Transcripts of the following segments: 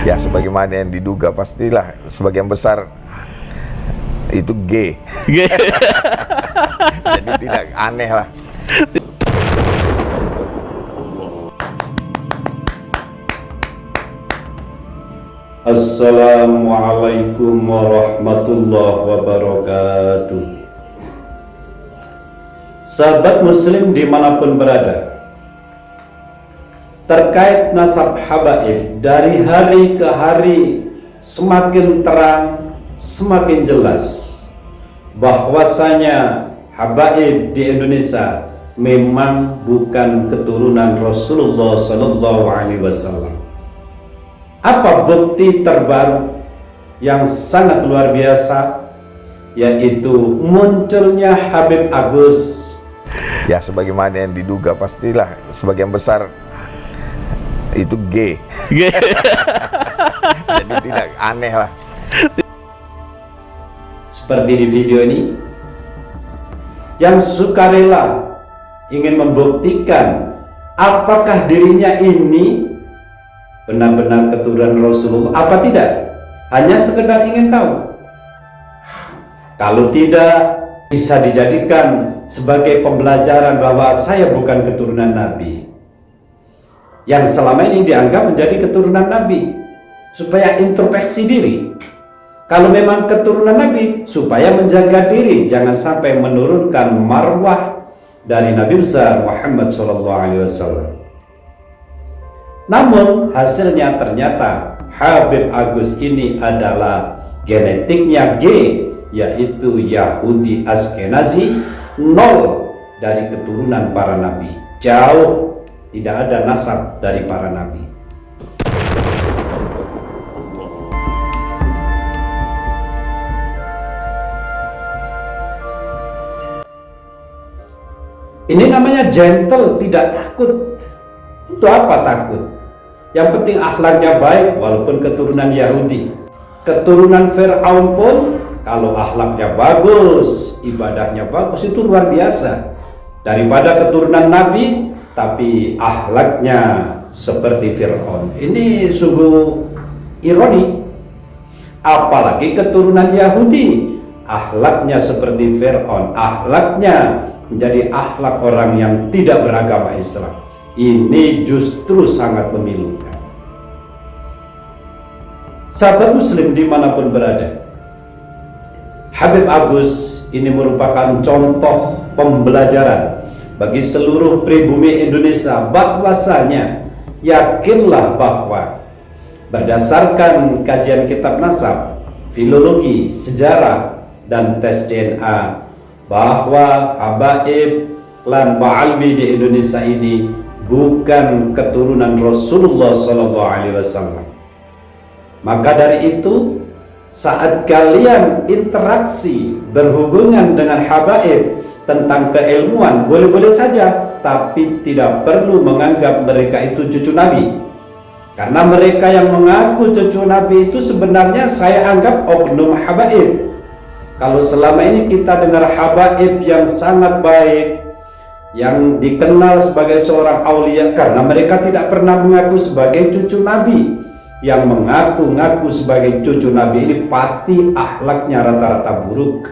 Ya sebagaimana yang diduga, pastilah sebagian besar itu G. Jadi tidak aneh lah. Assalamualaikum warahmatullahi wabarakatuh. Sahabat muslim dimanapun berada, terkait nasab habaib dari hari ke hari semakin terang, semakin jelas bahwasanya habaib di Indonesia memang bukan keturunan Rasulullah Sallallahu Alaihi Wasallam. Apa bukti terbaru yang sangat luar biasa, yaitu munculnya Habib Agus. Ya sebagaimana yang diduga, pastilah sebagian besar itu G. Jadi tidak aneh lah. Seperti di video ini, yang sukarela ingin membuktikan apakah dirinya ini benar-benar keturunan Rasulullah apa tidak, hanya sekedar ingin tahu. Kalau tidak, bisa dijadikan sebagai pembelajaran bahwa saya bukan keturunan Nabi yang selama ini dianggap menjadi keturunan Nabi, supaya introspeksi diri. Kalau memang keturunan Nabi, supaya menjaga diri, jangan sampai menurunkan marwah dari Nabi besar Muhammad SAW. Namun hasilnya ternyata Habib Agus ini adalah genetiknya G, yaitu Yahudi Askenazi, nol dari keturunan para nabi, jauh tidak ada nasab dari para nabi. Ini namanya gentle, tidak takut. Untuk apa takut? Yang penting akhlaknya baik, walaupun keturunan Yahudi. Keturunan Fir'aun pun kalau akhlaknya bagus, ibadahnya bagus, itu luar biasa. Daripada keturunan Nabi tapi akhlaknya seperti Fir'aun. Ini sungguh ironi. Apalagi keturunan Yahudi, akhlaknya seperti Fir'aun, akhlaknya menjadi akhlak orang yang tidak beragama Islam. Ini justru sangat memilukan. Sahabat muslim dimanapun berada, Habib Agus ini merupakan contoh pembelajaran bagi seluruh pribumi Indonesia, bahwasanya yakinlah bahwa berdasarkan kajian kitab nasab, filologi, sejarah, dan tes DNA, bahwa habaib lan ba'alwi di Indonesia ini bukan keturunan Rasulullah SAW. Maka dari itu, saat kalian interaksi berhubungan dengan habaib tentang keilmuan, boleh-boleh saja, tapi tidak perlu menganggap mereka itu cucu Nabi. Karena mereka yang mengaku cucu Nabi itu sebenarnya saya anggap oknum habaib. Kalau selama ini kita dengar habaib yang sangat baik, yang dikenal sebagai seorang aulia, karena mereka tidak pernah mengaku sebagai cucu Nabi. Yang mengaku-ngaku sebagai cucu Nabi ini pasti akhlaknya rata-rata buruk,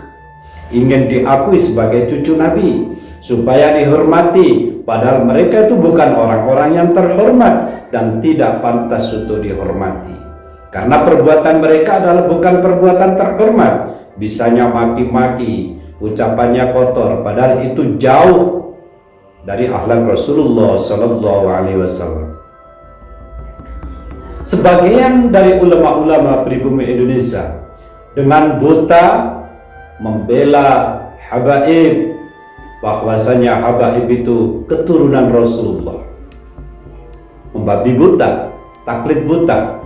ingin diakui sebagai cucu Nabi supaya dihormati, padahal mereka itu bukan orang-orang yang terhormat dan tidak pantas untuk dihormati, karena perbuatan mereka adalah bukan perbuatan terhormat. Bisanya maki-maki, ucapannya kotor, padahal itu jauh dari akhlak Rasulullah Sallallahu Alaihi Wasallam. Sebagian dari ulama-ulama pribumi Indonesia dengan buta membela habaib, bahwasanya habaib itu keturunan Rasulullah, membabi buta, taklid buta.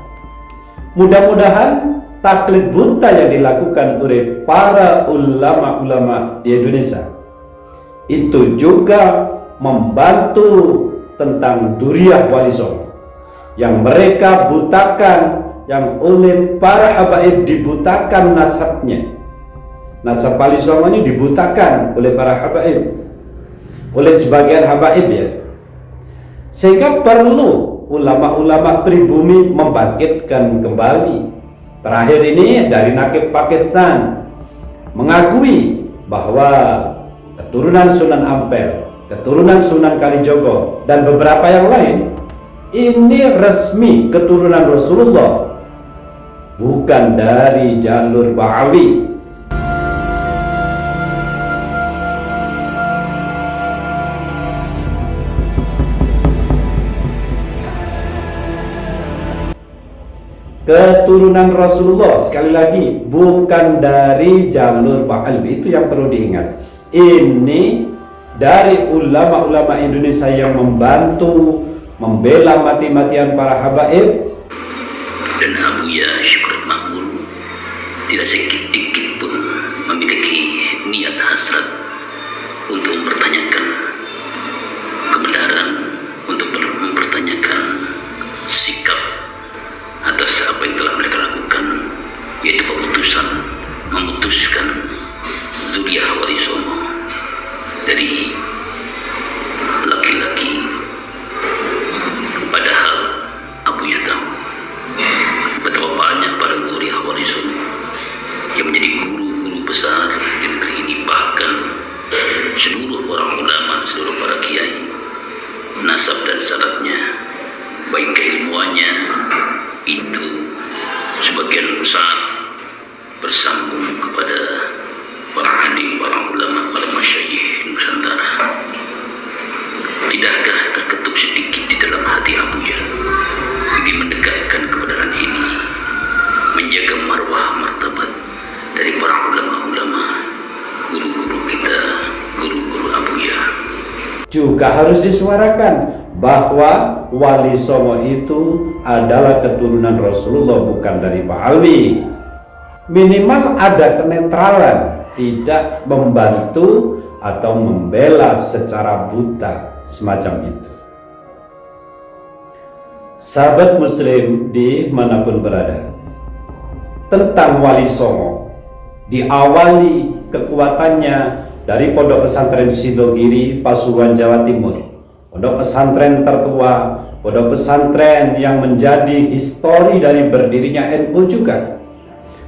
Mudah-mudahan taklid buta yang dilakukan oleh para ulama-ulama di Indonesia itu juga membantu tentang Duriyah Wali Songo yang mereka butakan, yang oleh para habaib dibutakan nasabnya. Nasab Wali Songo ini dibutakan oleh para habaib, oleh sebagian habaib ya. Sehingga perlu ulama-ulama pribumi membangkitkan kembali. Terakhir ini dari Nakib Pakistan mengakui bahwa keturunan Sunan Ampel, keturunan Sunan Kalijogo, dan beberapa yang lain ini resmi keturunan Rasulullah, bukan dari jalur Ba'awi. Keturunan Rasulullah, sekali lagi, bukan dari jalur Ba'awi. Itu yang perlu diingat. Ini dari ulama-ulama Indonesia yang membantu membela mati-matian para habaib. Dan Abuya Syukur Makmur tidak sedikit pun memiliki niat hasrat untuk mempertanyakan kebenaran, untuk mempertanyakan sikap atas apa yang telah mereka lakukan, yaitu memutuskan Zuriyah Wali Songo dari laki-laki. Padahal Abuya tahu betapa banyak para Zuriyah Wali Songo yang menjadi guru-guru besar di negeri ini, bahkan seluruh orang ulama, seluruh para kiai, nasab dan syaratnya, baik keilmuannya itu sebagian besar bersambung kepada para alim, para ulama, para masyayikh Nusantara. Tidakkah terketuk sedikit di dalam hati Abuya ingin mendekatkan kebenaran ini, menjaga marwah martabat dari para ulama-ulama, guru-guru kita, guru-guru Abuya? Juga harus disuarakan bahwa Wali Songo itu adalah keturunan Rasulullah, bukan dari Ba'alwi. Minimal ada kenetralan, tidak membantu atau membela secara buta semacam itu. Sahabat Muslim dimanapun berada, tentang Wali Songo, diawali kekuatannya dari Pondok Pesantren Sidogiri, Pasuruan, Jawa Timur. Pondok pesantren tertua, pondok pesantren yang menjadi histori dari berdirinya NU juga.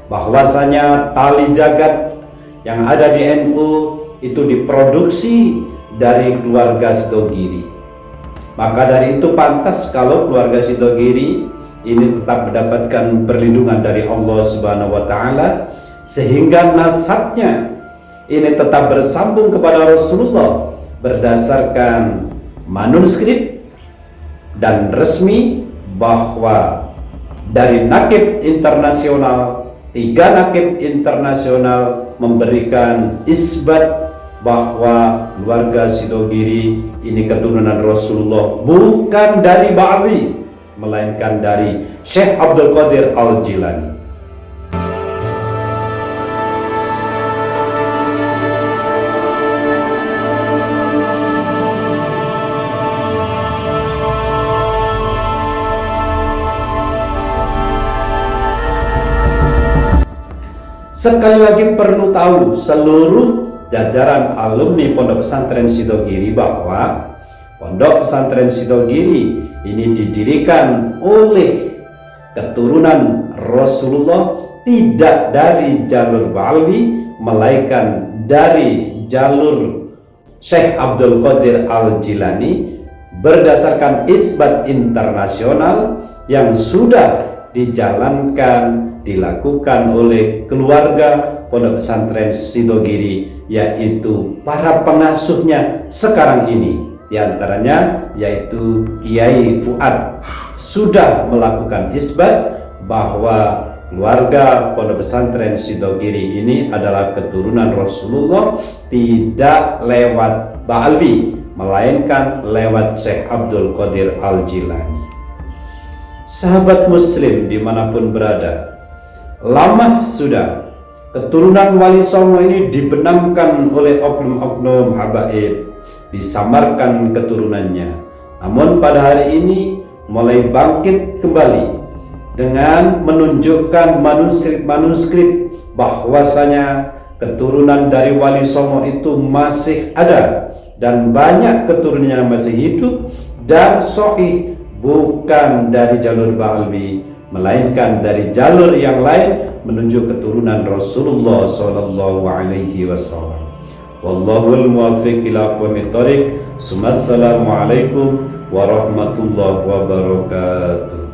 Bahwasanya tali jagat yang ada di NU itu diproduksi dari keluarga Sidogiri. Maka dari itu pantas kalau keluarga Sidogiri ini tetap mendapatkan perlindungan dari Allah Subhanahu wa taala, sehingga nasabnya ini tetap bersambung kepada Rasulullah berdasarkan manuskrip dan resmi, bahwa dari nakib internasional, 3 nakib internasional memberikan isbat bahwa keluarga Sidogiri ini keturunan Rasulullah, bukan dari Ba'awi, melainkan dari Syekh Abdul Qadir Al-Jilani. Sekali lagi perlu tahu seluruh jajaran alumni Pondok Pesantren Sidogiri bahwa Pondok Pesantren Sidogiri ini didirikan oleh keturunan Rasulullah, tidak dari jalur Ba'alwi, melainkan dari jalur Syekh Abdul Qadir Al-Jilani berdasarkan isbat internasional yang sudah dijalankan, dilakukan oleh keluarga Pondok Pesantren Sidogiri, yaitu para pengasuhnya sekarang ini, diantaranya yaitu Kiai Fuad sudah melakukan isbat bahwa keluarga Pondok Pesantren Sidogiri ini adalah keturunan Rasulullah, tidak lewat Ba'alwi, melainkan lewat Syekh Abdul Qadir Al-Jilani. Sahabat Muslim dimanapun berada, lama sudah keturunan Wali Songo ini dibenamkan oleh oknum-oknum habaib, disamarkan keturunannya. Namun pada hari ini mulai bangkit kembali dengan menunjukkan manuskrip bahwasanya keturunan dari Wali Songo itu masih ada dan banyak keturunannya masih hidup dan sahih bukan dari jalur Ba'alwi, melainkan dari jalur yang lain menuju keturunan Rasulullah sallallahu alaihi wasallam. Wallahul muwaffiq ila aqwamit thoriq. Assalamualaikum warahmatullahi wabarakatuh.